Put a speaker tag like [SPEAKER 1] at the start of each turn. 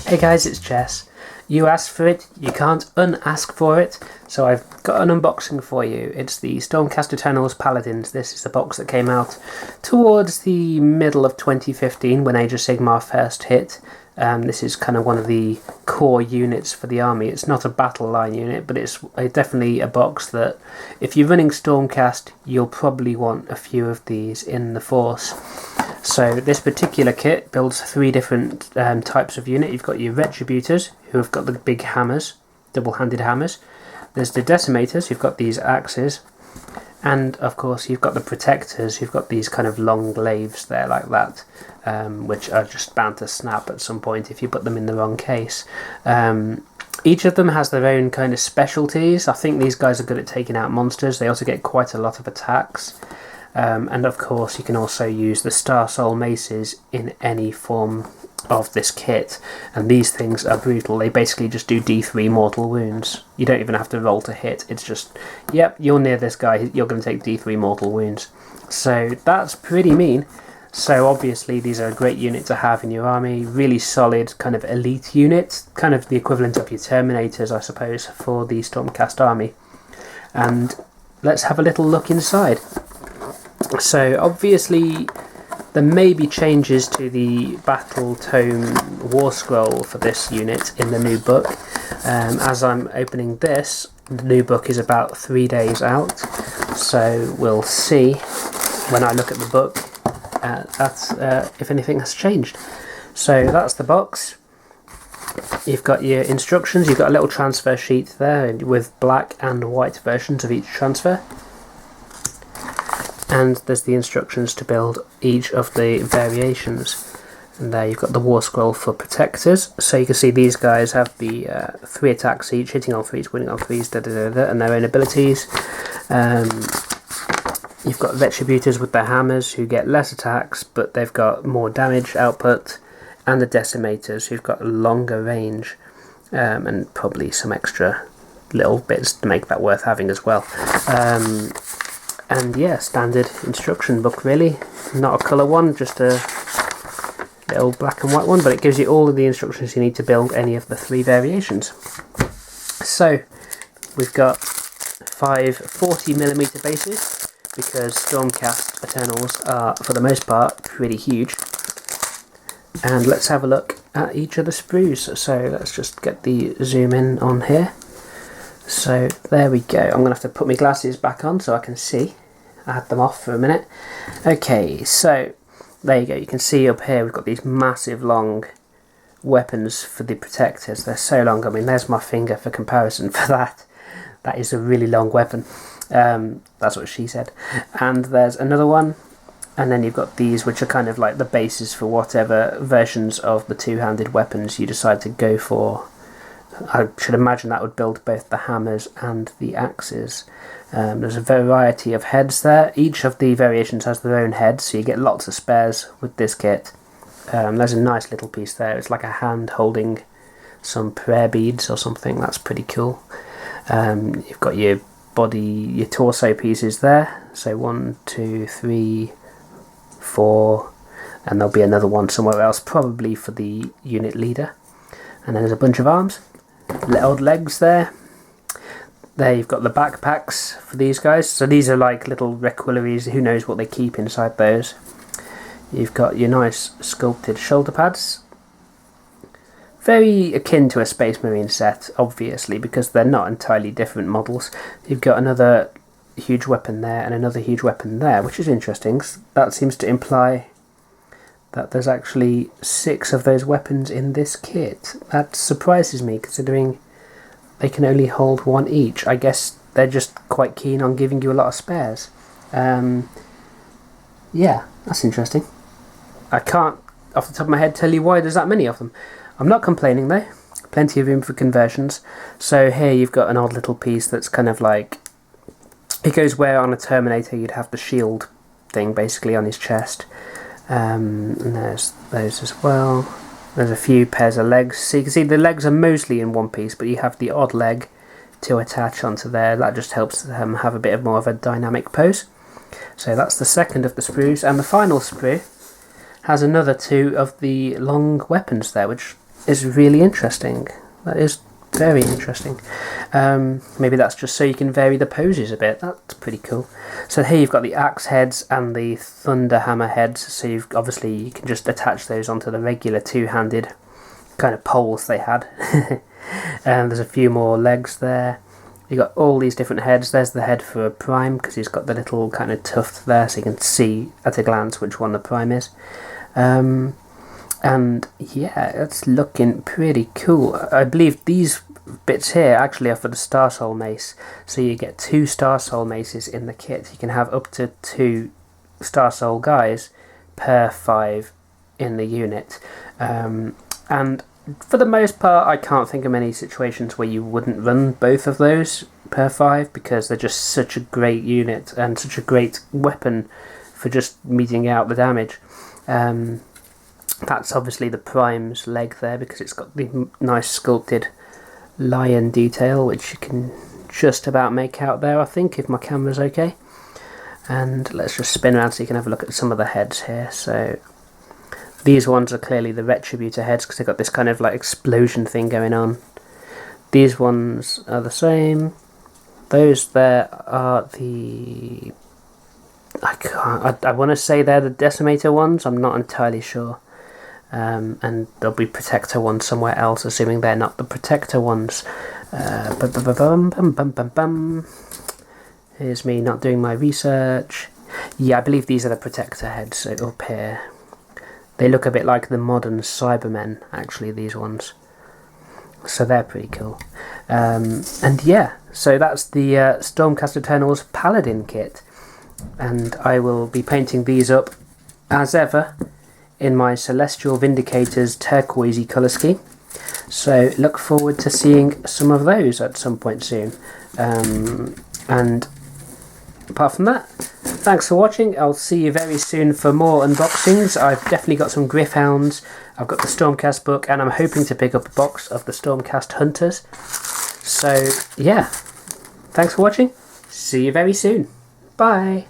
[SPEAKER 1] Hey guys, it's Jess. You asked for it, you can't unask for it, so I've got an unboxing for you. It's the Stormcast Eternals Paladins. This is the box that came out towards the middle of 2015 when Age of Sigmar first hit. This is kind of one of the core units for the army. It's not a battle line unit, but it's definitely a box that, if you're running Stormcast, you'll probably want a few of these in the force. So this particular kit builds three different types of unit. You've got your Retributors, who have got the big hammers, double-handed hammers. There's the Decimators, who've got these axes. And, of course, you've got the Protectors, who've got these kind of long glaives there like that, which are just bound to snap at some point if you put them in the wrong case. Each of them has their own kind of specialties. I think these guys are good at taking out monsters. They also get quite a lot of attacks. And of course you can also use the Star Soul Maces in any form of this kit, and these things are brutal. They basically just do D3 mortal wounds. You don't even have to roll to hit, it's just, yep, you're near this guy, you're going to take D3 mortal wounds. So that's pretty mean. So obviously these are a great unit to have in your army, really solid kind of elite unit, kind of the equivalent of your Terminators I suppose for the Stormcast army. And let's have a little look inside. So obviously there may be changes to the Battle Tome War Scroll for this unit in the new book. As I'm opening this, the new book is about 3 days out, so we'll see when I look at the book if anything has changed. So that's the box. You've got your instructions, you've got a little transfer sheet there with black and white versions of each transfer. And there's the instructions to build each of the variations. And there you've got the War Scroll for Protectors. So you can see these guys have the 3 attacks each, hitting on 3s, winning on 3s, and their own abilities. You've got Retributors with their hammers who get less attacks, but they've got more damage output. And the Decimators who've got a longer range, and probably some extra little bits to make that worth having as well. And yeah, standard instruction book really, not a colour one, just a little black and white one, but it gives you all of the instructions you need to build any of the 3 variations. So we've got 5 40mm bases, because Stormcast Eternals are for the most part pretty huge. And let's have a look at each of the sprues. So let's just get the zoom in on here. So there we go. I'm going to have to put my glasses back on so I can see. I had them off for a minute. Okay, so there you go. You can see up here we've got these massive long weapons for the Protectors. They're so long. I mean, there's my finger for comparison for that. That is a really long weapon. That's what she said. And there's another one. And then you've got these, which are kind of like the bases for whatever versions of the two-handed weapons you decide to go for. I should imagine that would build both the hammers and the axes. There's a variety of heads there. Each of the variations has their own head, so you get lots of spares with this kit. There's a nice little piece there. It's like a hand holding some prayer beads or something. That's pretty cool. You've got your body, your torso pieces there. So 1, 2, 3, 4, and there'll be another one somewhere else, probably for the unit leader. And then there's a bunch of arms. Little legs there. There you've got the backpacks for these guys. So these are like little requillaries. Who knows what they keep inside those. You've got your nice sculpted shoulder pads. Very akin to a Space Marine set, obviously, because they're not entirely different models. You've got another huge weapon there and another huge weapon there, which is interesting. That seems to imply that there's actually 6 of those weapons in this kit. That surprises me, considering they can only hold 1 each. I guess they're just quite keen on giving you a lot of spares. Yeah, that's interesting. I can't, off the top of my head, tell you why there's that many of them. I'm not complaining though. Plenty of room for conversions. So here you've got an odd little piece that's kind of like, it goes where on a Terminator you'd have the shield thing basically on his chest. And there's those as well. There's a few pairs of legs. So you can see the legs are mostly in one piece, but you have the odd leg to attach onto there. That just helps them have a bit more of a dynamic pose. So that's the second of the sprues. And the final sprue has another 2 of the long weapons there, which is really interesting. That is very interesting. Maybe that's just so you can vary the poses a bit. That's pretty cool. So here you've got the axe heads and the thunder hammer heads. So you can just attach those onto the regular two-handed kind of poles they had. There's a few more legs there. You got all these different heads. There's the head for a prime because he's got the little kind of tuft there, so you can see at a glance which one the prime is. And yeah, it's looking pretty cool. I believe these bits here actually are for the Star Soul Mace, so you get 2 Star Soul Maces in the kit. You can have up to 2 Star Soul guys per 5 in the unit. And for the most part, I can't think of many situations where you wouldn't run both of those per 5, because they're just such a great unit and such a great weapon for just meting out the damage. That's obviously the Prime's leg there, because it's got the nice sculpted lion detail, which you can just about make out there, I think, if my camera's okay. And let's just spin around so you can have a look at some of the heads here. So these ones are clearly the Retributor heads, because they've got this kind of like explosion thing going on. These ones are the same. Those there are the... I want to say they're the Decimator ones, I'm not entirely sure. And there'll be Protector ones somewhere else, assuming they're not the Protector ones. Here's me not doing my research. Yeah, I believe these are the Protector heads up here. They look a bit like the modern Cybermen, actually, these ones. So they're pretty cool. And yeah, so that's the Stormcast Eternals Paladin kit. And I will be painting these up, as ever, in my Celestial Vindicators turquoisey colour scheme. So look forward to seeing some of those at some point soon. And apart from that, thanks for watching. I'll see you very soon for more unboxings. I've definitely got some Gryph-hounds. I've got the Stormcast book, and I'm hoping to pick up a box of the Stormcast Hunters. So yeah, thanks for watching. See you very soon. Bye.